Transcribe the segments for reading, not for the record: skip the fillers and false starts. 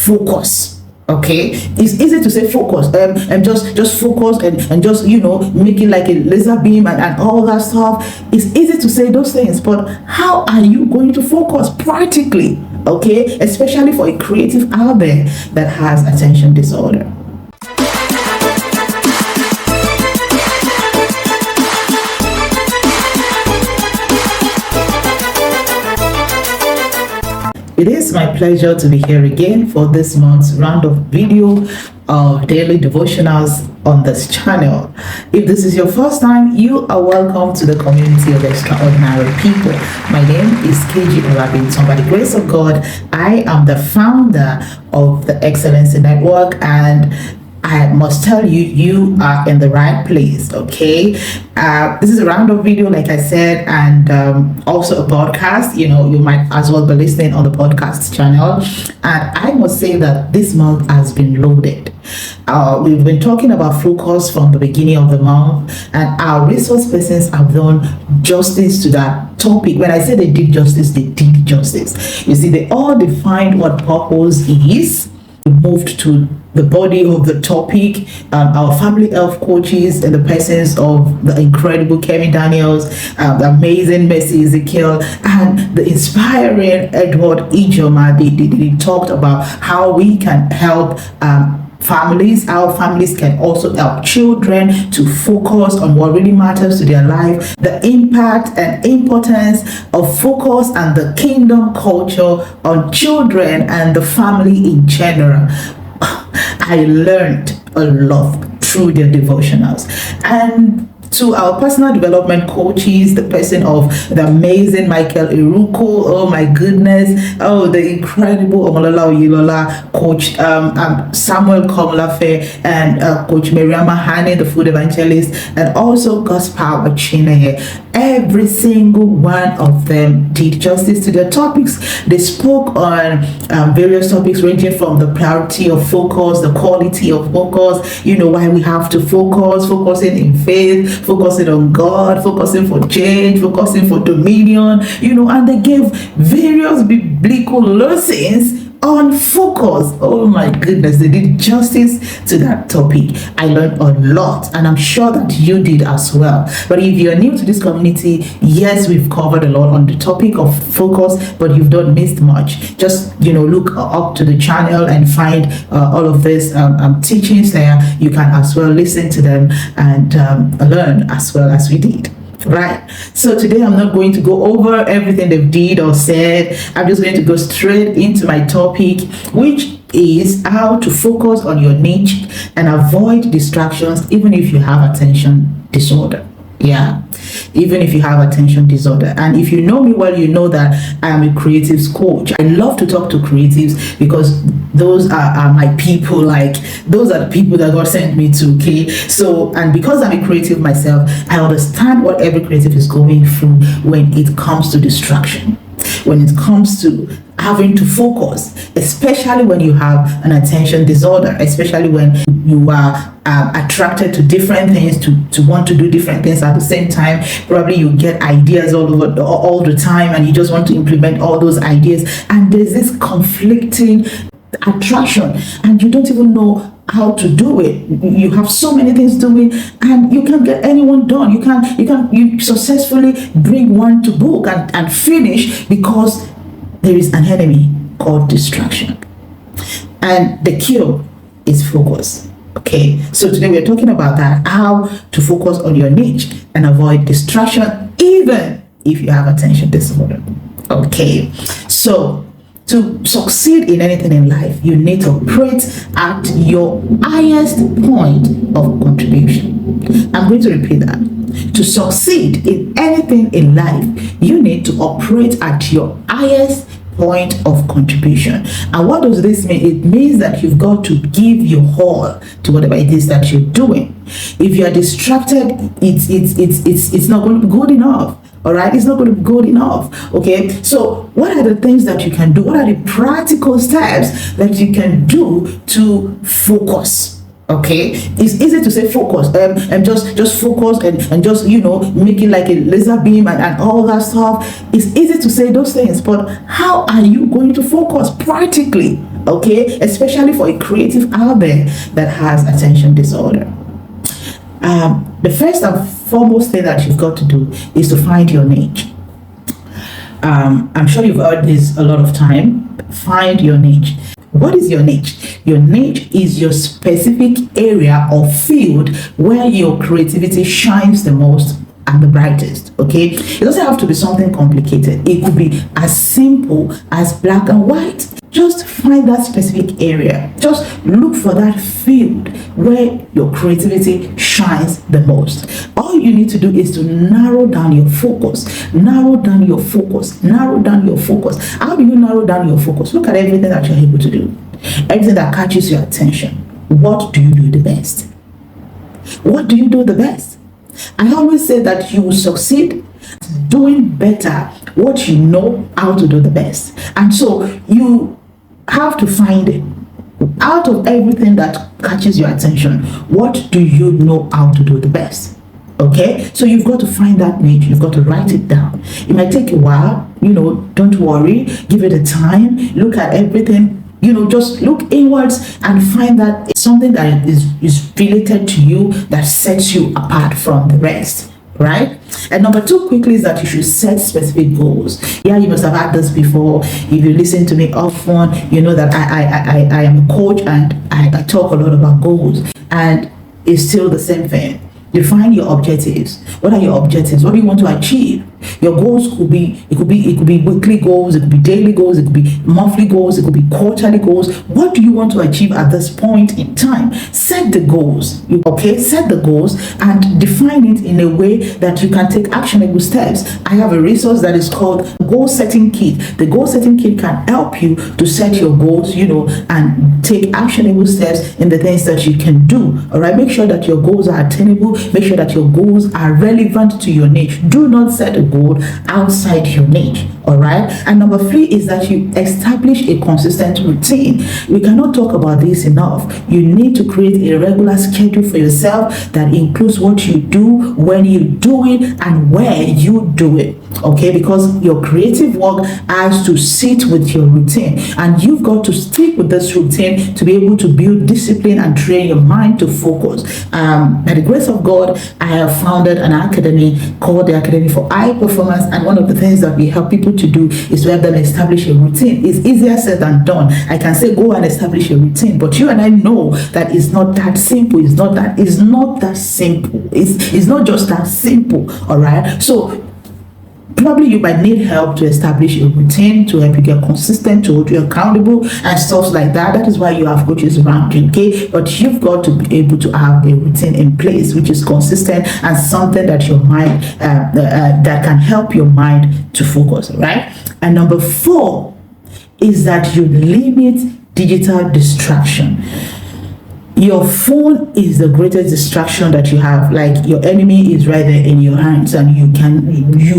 focus. Okay, it's easy to say focus and just focus and just make it like a laser beam and all that stuff. It's easy to say those things, but how are you going to focus practically? Okay, especially for a creative out there that has attention disorder. It is my pleasure to be here again for this month's round of video of daily devotionals on this channel. If this is your first time, you are welcome to the community of extraordinary people. My name is Keji Olabimtan. By the grace of God, I am the founder of the Excellency Network, and I must tell you, you are in the right place, okay? This is a roundup video, like I said, and also a podcast. You might as well be listening on the podcast channel. And I must say that this month has been loaded. We've been talking about focus from the beginning of the month, and our resource persons have done justice to that topic. When I say they did justice, they did justice. You see, they all defined what purpose is. We moved to the body of the topic, our family health coaches and the persons of the incredible Kevin Daniels, the amazing Mercy Ezekiel, and the inspiring Edward Ijoma. They talked about how we can help families. Our families can also help children to focus on what really matters to their life, the impact and importance of focus and the kingdom culture on children and the family in general. I learned a lot through their devotionals. And to our personal development coaches, the person of the amazing Michael Iruko, oh my goodness, oh the incredible Omolola Oyelola coach, Samuel Komlafe, and coach Miriama Hane, the food evangelist, and also God's Power Chineye. Every single one of them did justice to their topics. They spoke on various topics ranging from the priority of focus, the quality of focus, why we have to focus, focusing in faith, focusing on God, focusing for change, focusing for dominion, and they gave various biblical lessons on focus. Oh my goodness, they did justice to that topic. I learned a lot, and I'm sure that you did as well. But if you're new to this community, yes, we've covered a lot on the topic of focus, but you've not missed much. Just look up to the channel and find all of these teachings there. You can as well listen to them and learn as well as we did. Right, so today I'm not going to go over everything they did or said. I'm just going to go straight into my topic, which is how to focus on your niche and avoid distractions even if you have attention disorder. Yeah, even if you have attention disorder. And if you know me well, you know that I am a creatives coach. I love to talk to creatives because those are my people. Like, those are the people that God sent me to, okay? So, and because I'm a creative myself, I understand what every creative is going through when it comes to distraction, when it comes to having to focus, especially when you have an attention disorder, especially when you are attracted to different things, to want to do different things at the same time. Probably you get ideas all the time, and you just want to implement all those ideas, and there's this conflicting attraction, and you don't even know how to do it. You have so many things doing, and you can't get anyone done. You successfully bring one to book and finish because there is an enemy called distraction. And the cure is focus. Okay, so today we're talking about that, how to focus on your niche and avoid distraction even if you have attention disorder. Okay, so to succeed in anything in life, you need to operate at your highest point of contribution. I'm going to repeat that. To succeed in anything in life, you need to operate at your highest point of contribution. And what does this mean? It means that you've got to give your all to whatever it is that you're doing. If you are distracted, it's not going to be good enough. All right, it's not going to be good enough. Okay, so what are the things that you can do? What are the practical steps that you can do to focus? Okay, it's easy to say focus and just focus and just make it like a laser beam and all that stuff. It's easy to say those things, but how are you going to focus practically? okay, especially for a creative out there that has attention disorder. The first and foremost thing that you've got to do is to find your niche. I'm sure you've heard this a lot of time. Find your niche. What is your niche? Your niche is your specific area or field where your creativity shines the most and the brightest. Okay, it doesn't have to be something complicated. It could be as simple as black and white. Just find that specific area. Just look for that field where your creativity shines the most. All you need to do is to narrow down your focus. Narrow down your focus. Narrow down your focus. How do you narrow down your focus? Look at everything that you're able to do. Everything that catches your attention. What do you do the best? What do you do the best? I always say that you will succeed doing better what you know how to do the best. And so you have to find it. Out of everything that catches your attention, what do you know how to do the best? Okay, so you've got to find that niche. You've got to write it down. It might take a while, don't worry, give it a time, look at everything, just look inwards and find that it's something that is related to you, that sets you apart from the rest. Right? And number two quickly is that you should set specific goals. Yeah, you must have had this before. If you listen to me often, you know that I am a coach and I talk a lot about goals, and it's still the same thing. Define your objectives. What are your objectives? What do you want to achieve? Your goals could be weekly goals, it could be daily goals, it could be monthly goals, it could be quarterly goals. What do you want to achieve at this point in time? Set the goals. Set the goals and define it in a way that you can take actionable steps. I have a resource that is called Goal Setting Kit. The Goal Setting Kit can help you to set your goals, and take actionable steps in the things that you can do. All right, make sure that your goals are attainable. Make sure that your goals are relevant to your niche. Do not set a goal outside your niche. All right. And number three is that you establish a consistent routine. We cannot talk about this enough. You need to create a regular schedule for yourself that includes what you do, when you do it, and where you do it. Okay, because your creative work has to sit with your routine, and you've got to stick with this routine to be able to build discipline and train your mind to focus. By the grace of God, I have founded an academy called the Academy for High Performance, and one of the things that we help people to do is to help them establish a routine. It's easier said than done. I can say go and establish a routine, but you and I know that it's not that simple. It's not that simple. It's not just that simple. All right, so probably you might need help to establish a routine, to help you get consistent, to hold you accountable and stuff like that. That is why you have coaches around you, okay? But you've got to be able to have a routine in place which is consistent and something that your mind that can help your mind to focus, right? And number four is that you limit digital distraction. Your phone is the greatest distraction that you have. Like, your enemy is right there in your hands, and you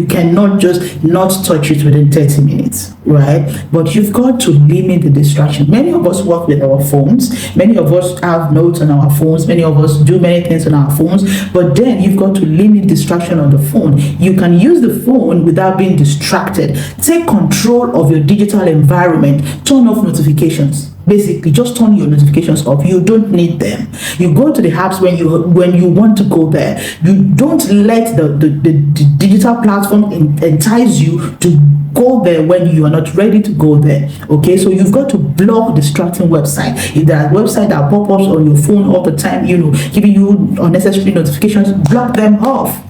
cannot just not touch it within 30 minutes, right? But you've got to limit the distraction. Many of us work with our phones. Many of us have notes on our phones. Many of us do many things on our phones. But then you've got to limit distraction on the phone. You can use the phone without being distracted. Take control of your digital environment. Turn off notifications. Basically, just turn your notifications off. You don't need them. You go to the apps when you want to go there. You don't let the digital platform entice you to go there when you are not ready to go there. Okay, so you've got to block distracting website. If there are websites that pop up on your phone all the time, giving you unnecessary notifications, block them off.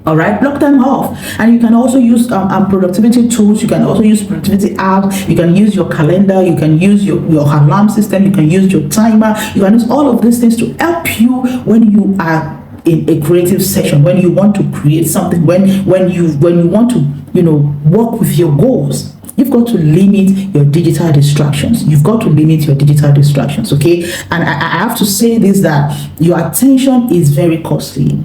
All right, block them off. And you can also use productivity tools. You can also use productivity apps. You can use your calendar. You can use your alarm system. You can use your timer. You can use all of these things to help you when you are in a creative session, when you want to create something, when you want to work with your goals. You've got to limit your digital distractions. You've got to limit your digital distractions, okay? And I have to say this, that your attention is very costly.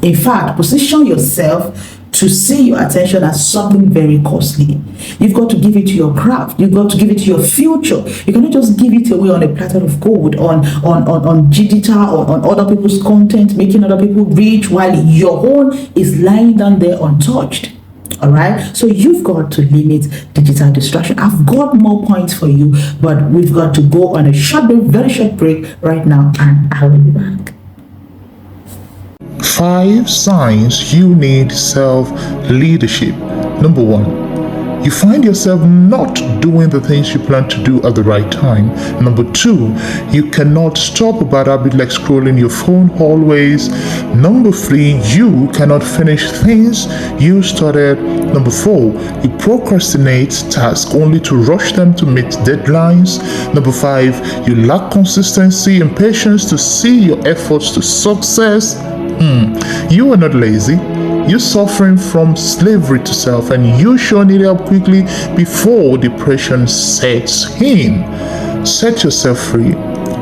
In fact, position yourself to see your attention as something very costly. You've got to give it to your craft. You've got to give it to your future. You cannot just give it away on a platter of gold, on digital, or on other people's content, making other people rich while your own is lying down there untouched. All right, so you've got to limit digital distraction. I've got more points for you, but we've got to go on a short break, very short break right now, and I will be back. 5 signs you need self-leadership. Number 1, you find yourself not doing the things you plan to do at the right time. Number 2, you cannot stop a bad habit like scrolling your phone always. Number 3, you cannot finish things you started. Number 4, you procrastinate tasks only to rush them to meet deadlines. Number 5, you lack consistency and patience to see your efforts to success. You are not lazy. You're suffering from slavery to self, and you sure need help quickly before depression sets in. Set yourself free.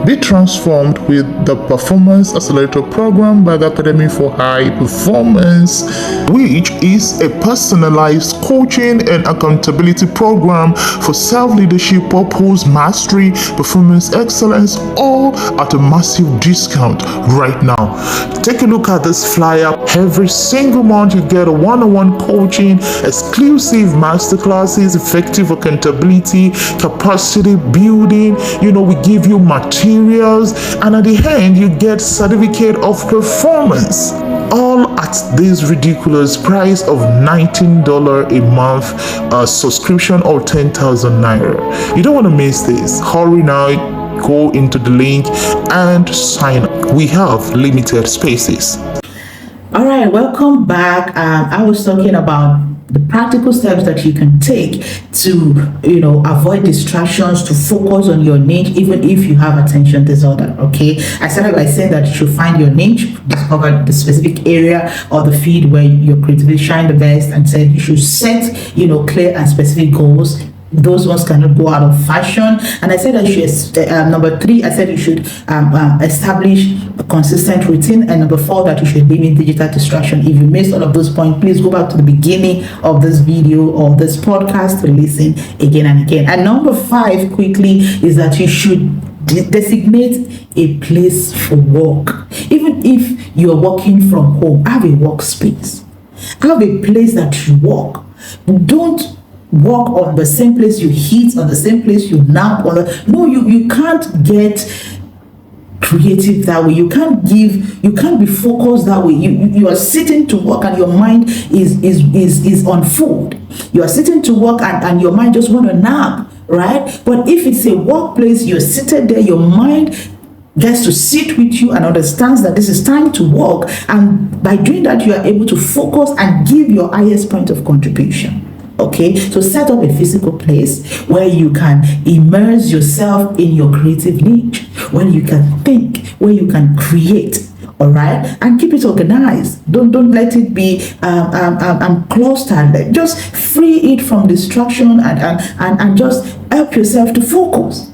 Be transformed with the Performance Accelerator program by the Academy for High Performance, which is a personalized coaching and accountability program for self-leadership, purpose, mastery, performance excellence, all at a massive discount right now. Take a look at this flyer. Every single month you get a one-on-one coaching, exclusive masterclasses, effective accountability, capacity building. We give you materials, and at the end you get certificate of performance, all at this ridiculous price of $19 a month subscription or 10,000 naira. You don't want to miss this. Hurry now, go into the link and sign up. We have limited spaces. All right, welcome back. I was talking about the practical steps that you can take to avoid distractions, to focus on your niche, even if you have attention disorder. Okay, I started by saying that you should find your niche, discover the specific area or the field where your creativity shine the best, and said you should set clear and specific goals. Those ones cannot go out of fashion. And I said I should number 3, I said you should establish a consistent routine, and number 4, that you should limit digital distraction. If you missed all of those points, please go back to the beginning of this video or this podcast to listen again and again. And number 5 quickly is that you should designate a place for work. Even if you're working from home, have a workspace, have a place that you work. Don't work on the same place you eat, on the same place you nap on. No, you can't get creative that way. You can't be focused that way. You are sitting to work and your mind is on food. You are sitting to work and your mind just want to nap, right? But if it's a workplace, you're seated there, your mind gets to sit with you and understands that this is time to work, and by doing that you are able to focus and give your highest point of contribution. Okay, so set up a physical place where you can immerse yourself in your creative niche, where you can think, where you can create. All right, and keep it organized. Don't let it be clustered. Just free it from distraction and just help yourself to focus.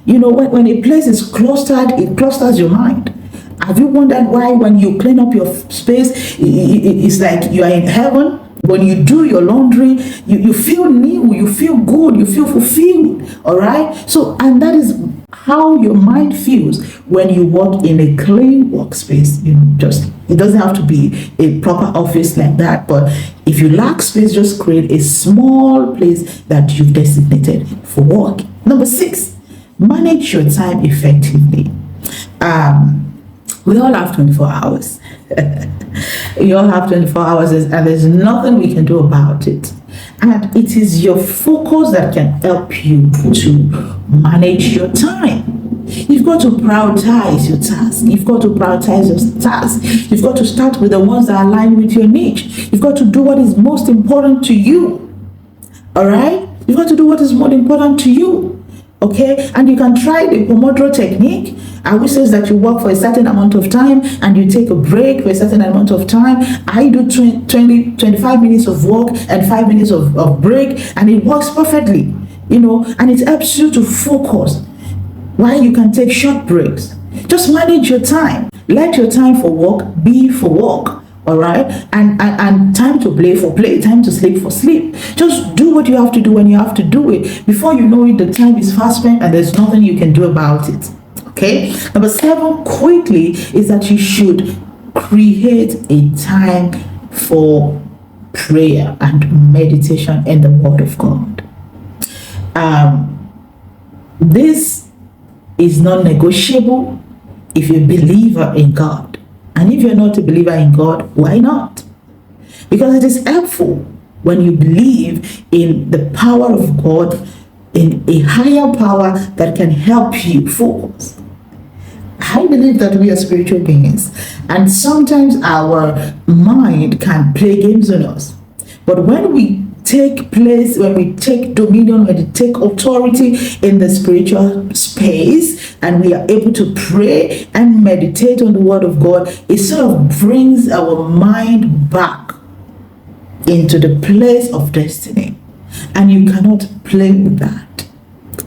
When a place is clustered, it clusters your mind. Have you wondered why when you clean up your space, it's like you are in heaven? When you do your laundry, you feel new, you feel good, you feel fulfilled. All right, so and that is how your mind feels when you work in a clean workspace. It doesn't have to be a proper office like that, but if you lack space, just create a small place that you've designated for work. Number 6, manage your time effectively. We all have 24 hours. We all have 24 hours, and there's nothing we can do about it. And it is your focus that can help you to manage your time. You've got to prioritize your tasks. You've got to prioritize your tasks. You've got to start with the ones that align with your niche. You've got to do what is most important to you. All right? You've got to do what is most important to you. Okay, and you can try the Pomodoro technique, which says that you work for a certain amount of time and you take a break for a certain amount of time. I do 25 minutes of work and 5 minutes of break, and it works perfectly, and it helps you to focus while you can take short breaks. Just manage your time. Let your time for work be for work. All right, and time to play for play, time to sleep for sleep. Just do what you have to do when you have to do it. Before you know it, the time is fast spent and there's nothing you can do about it. Okay, number 7 quickly is that you should create a time for prayer and meditation in the Word of God. This is non-negotiable if you're a believer in God. And if you're not a believer in God, why not? Because it is helpful when you believe in the power of God, in a higher power that can help you focus. I believe that we are spiritual beings, and sometimes our mind can play games on us. But when we take place, when we take dominion, when we take authority in the spiritual space, and we are able to pray and meditate on the Word of God, it sort of brings our mind back into the place of destiny. And you cannot play with that.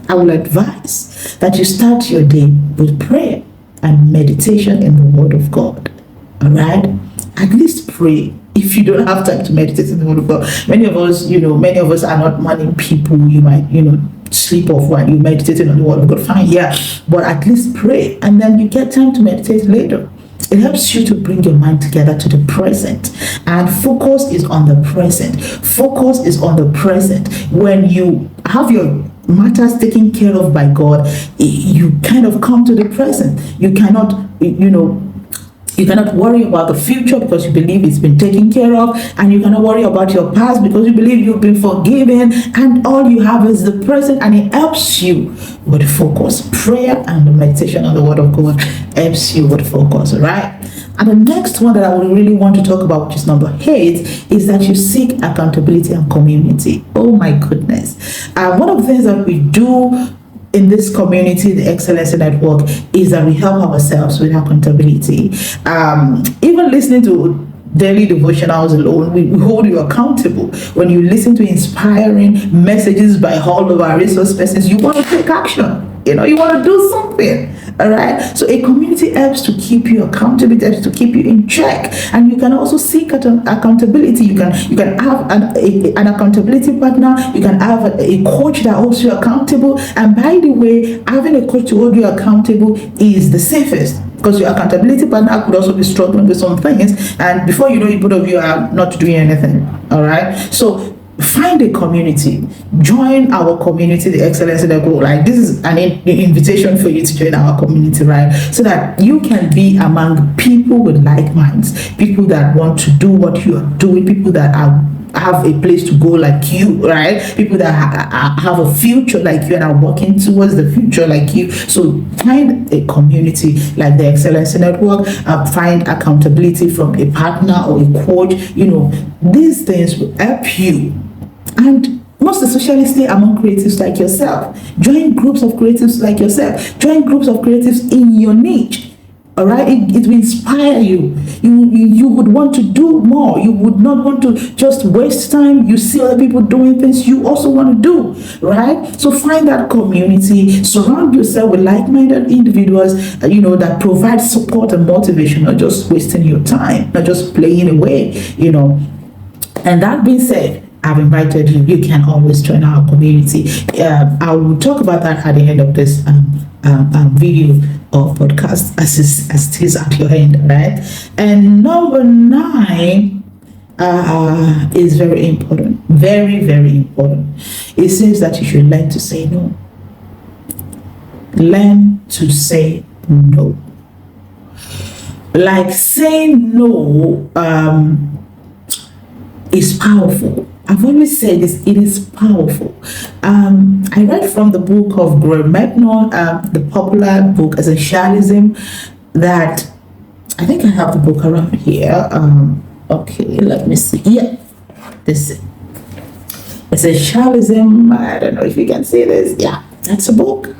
I will advise that you start your day with prayer and meditation in the Word of God. All right? At least pray. If you don't have time to meditate in the Word of God, many of us are not morning people. You might, sleep off while you're meditating on the Word of God. Fine, yeah, but at least pray, and then you get time to meditate later. It helps you to bring your mind together to the present, and focus is on the present. Focus is on the present. When you have your matters taken care of by God, you kind of come to the present. You cannot, you cannot worry about the future because you believe it's been taken care of, and you cannot worry about your past because you believe you've been forgiven, and all you have is the present, and it helps you with focus. Prayer and the meditation on the Word of God helps you with focus, right? And the next one that I would really want to talk about, which is number 8, is that you seek accountability and community. Oh my goodness. One of the things that we do in this community, the Excellency Network, is that we help ourselves with accountability. Even listening to daily devotionals alone, we hold you accountable. When you listen to inspiring messages by all of our resource persons, you want to take action. You want to do something. All right. So a community helps to keep you accountable, it helps to keep you in check, and you can also seek accountability. You can have an accountability partner. You can have a coach that holds you accountable. And by the way, having a coach to hold you accountable is the safest, because your accountability partner could also be struggling with some things, and before you know it, both of you are not doing anything. All right. So find a community, join our community, the Excellency Network. Like, this is an invitation for you to join our community, right? So that you can be among people with like minds, people that want to do what you are doing, people that have a place to go like you, right? People that have a future like you and are working towards the future like you. So find a community like the Excellency Network. Find accountability from a partner or a coach. These things will help you. And most especially, stay among creatives like yourself. Join groups of creatives like yourself. Join groups of creatives in your niche. All right, it will inspire you. You would want to do more. You would not want to just waste time. You see other people doing things you also want to do, right? So find that community. Surround yourself with like-minded individuals, that provide support and motivation, not just wasting your time, not just playing away, And that being said, I've invited you. You can always join our community. I will talk about that at the end of this video or podcast as it is at your end, right? And number 9 is very important. Very, very important. It says that you should learn to say no. Learn to say no. Like, saying no is powerful. I've always said this, it is powerful. I read from the book of Graham Magnon, the popular book Essentialism, that I think I have the book around here. Okay, let me see. Yeah, this is Essentialism. I don't know if you can see this. Yeah, that's a book.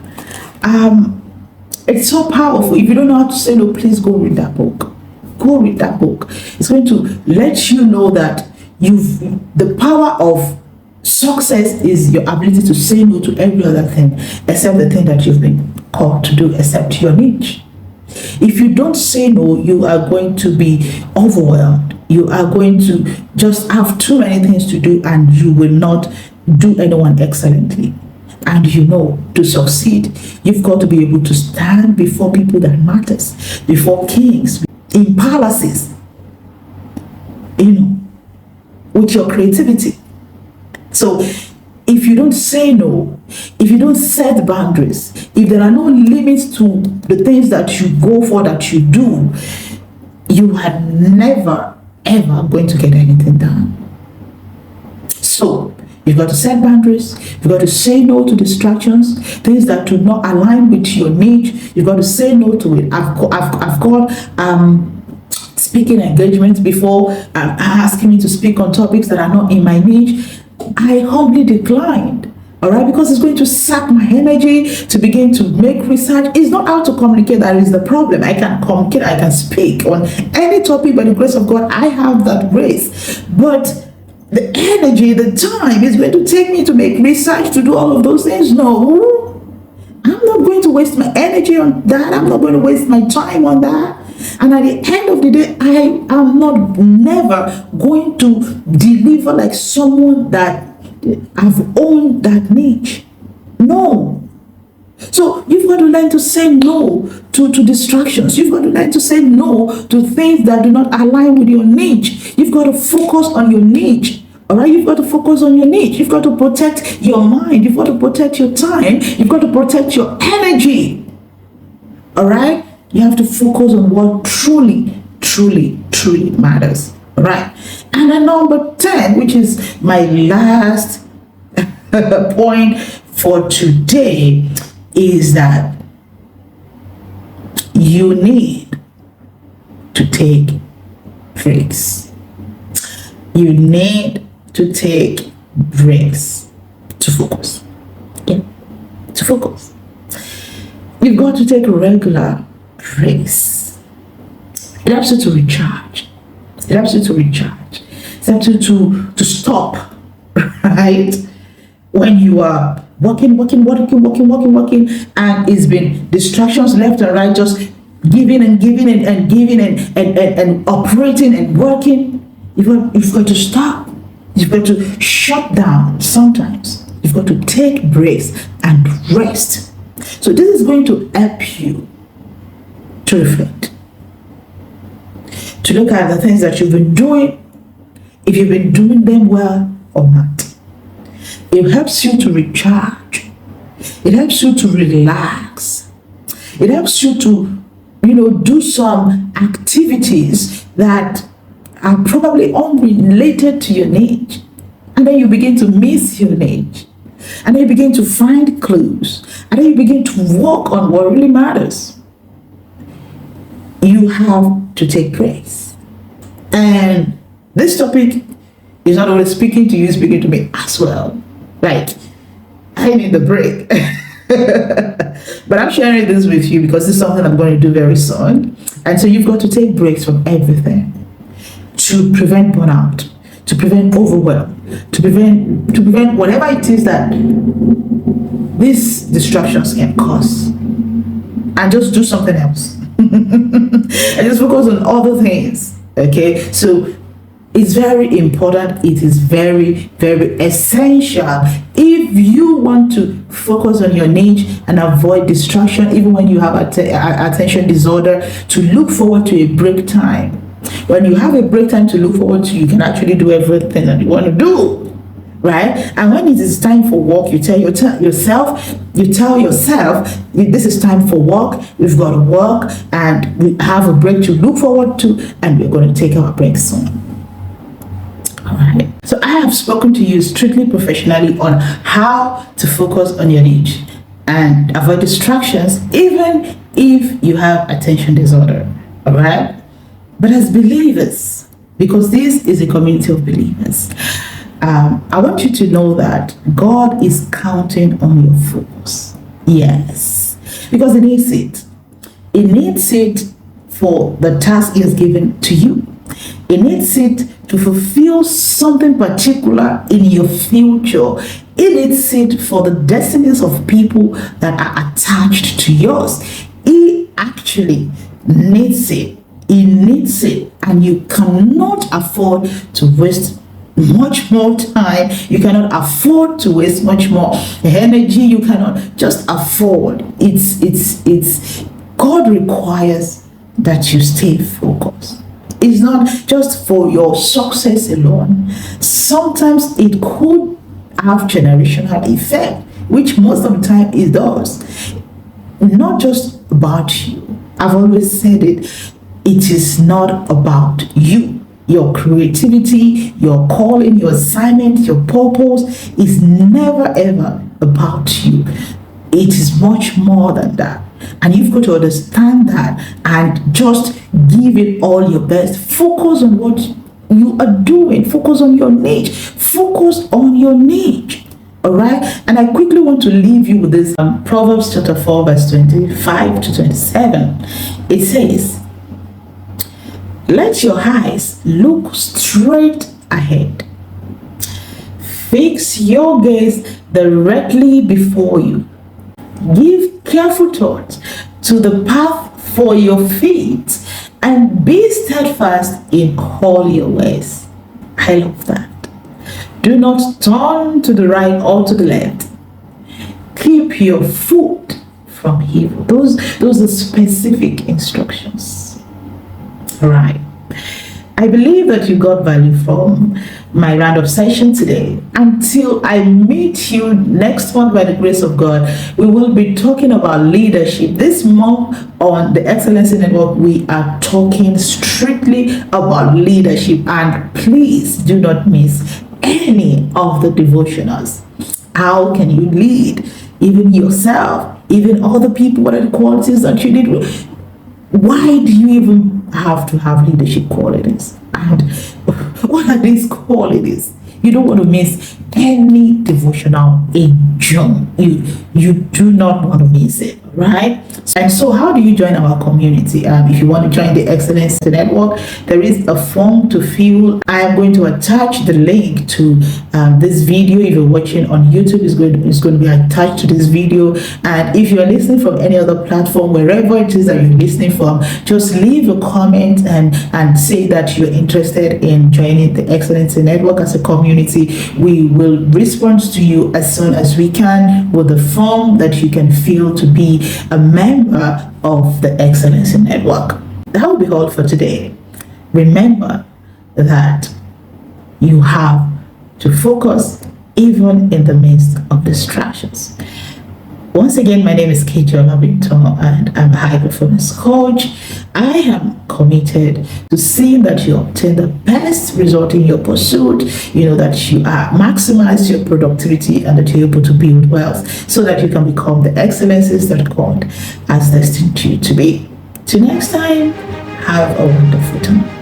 It's so powerful. If you don't know how to say no, please go read that book. Go read that book. It's going to let you know that the power of success is your ability to say no to every other thing except the thing that you've been called to do, except your niche. If you don't say no, you are going to be overwhelmed. You are going to just have too many things to do, and you will not do anyone excellently. And to succeed, you've got to be able to stand before people that matters, before kings, in palaces, with your creativity. So if you don't say no, if you don't set boundaries, if there are no limits to the things that you go for, that you do, you are never ever going to get anything done. So you've got to set boundaries. You've got to say no to distractions, things that do not align with your niche. You've got to say no to it. I've got speaking engagements before, asking me to speak on topics that are not in my niche. I humbly declined, all right, because it's going to sap my energy to begin to make research. It's not how to communicate that is the problem. I can communicate, I can speak on any topic by the grace of God. I have that grace, but the energy, the time is going to take me to make research, to do all of those things. No, I'm not going to waste my energy on that. I'm not going to waste my time on that. And at the end of the day, I am not never going to deliver like someone that have owned that niche. No. So you've got to learn to say no to distractions. You've got to learn to say no to things that do not align with your niche. You've got to focus on your niche. All right, you've got to focus on your niche. You've got to protect your mind. You've got to protect your time. You've got to protect your energy. All right, you have to focus on what truly matters. All right, and then number 10, which is my last point for today, is that you need to take breaks. You need to take breaks to focus. Yeah, to focus. You've got to take regular breaks. It helps you to recharge. It helps you to recharge. It helps you to stop, right? When you are working, and it's been distractions left and right, just giving and operating and working. You've got to stop. You've got to shut down. Sometimes you've got to take breaks and rest. So this is going to help you to reflect, to look at the things that you've been doing, if you've been doing them well or not. It helps you to recharge. It helps you to relax. It helps you to, do some activities that are probably unrelated to your niche. And then you begin to miss your niche. And then you begin to find clues. And then you begin to work on what really matters. You have to take breaks. And this topic is not only speaking to you, speaking to me as well. Like, I need the break. But I'm sharing this with you because this is something I'm going to do very soon. And so you've got to take breaks from everything to prevent burnout, to prevent overwhelm, to prevent whatever it is that these distractions can cause. And just do something else. And just focus on other things. Okay, so it's very important. It is very essential if you want to focus on your niche and avoid distraction, even when you have attention disorder, to look forward to a break time. When you have a break time to look forward to, you can actually do everything that you want to do, right? And when it is time for work, you tell yourself, this is time for work. We've got to work, and we have a break to look forward to, and we're going to take our break soon. All right. So I have spoken to you strictly professionally on how to focus on your niche and avoid distractions, even if you have attention disorder. All right. But as believers, because this is a community of believers, I want you to know that God is counting on your focus. Yes, because He needs it. He needs it for the task He has given to you. He needs it to fulfill something particular in your future. He needs it for the destinies of people that are attached to yours. He actually needs it. He needs it, and you cannot afford to waste much more time. You cannot afford to waste much more energy. You cannot just afford. It's God requires that you stay focused. It's not just for your success alone. Sometimes it could have generational effect, which most of the time it does. Not just about you. I've always said it. It is not about you. Your creativity, your calling, your assignment, your purpose is never ever about you. It is much more than that. And you've got to understand that and just give it all your best. Focus on what you are doing. Focus on your niche. Focus on your niche. All right. And I quickly want to leave you with this Proverbs chapter 4, verse 25 to 27. It says, let your eyes look straight ahead. Fix your gaze directly before you. Give careful thought to the path for your feet and be steadfast in all your ways. I love that. Do not turn to the right or to the left. Keep your foot from evil. Those are specific instructions. All right. I believe that you got value from my round of session today. Until I meet you next month by the grace of God, we will be talking about leadership. This month on the Excellency Network, we are talking strictly about leadership. And please do not miss any of the devotionals. How can you lead even yourself, even other people? What are the qualities that you need? Why do you even have to have leadership qualities? And what are these qualities? You don't want to miss any devotional in June. You do not want to miss it, right? And so how do you join our community? If you want to join the Excellency Network, there is a form to fill. I am going to attach the link to this video. If you're watching on YouTube, it's going to be attached to this video. And if you're listening from any other platform, wherever it is that you're listening from, just leave a comment and say that you're interested in joining the Excellency Network as a community. We will respond to you as soon as we can with the form that you can fill to be a member of the Excellency Network. That will be all for today. Remember that you have to focus even in the midst of distractions. Once again, my name is Keji Olabimtan and I'm a high performance coach. I am committed to seeing that you obtain the best result in your pursuit, that you maximize your productivity and that you're able to build wealth so that you can become the excellences that God has destined you to be. Till next time, have a wonderful time.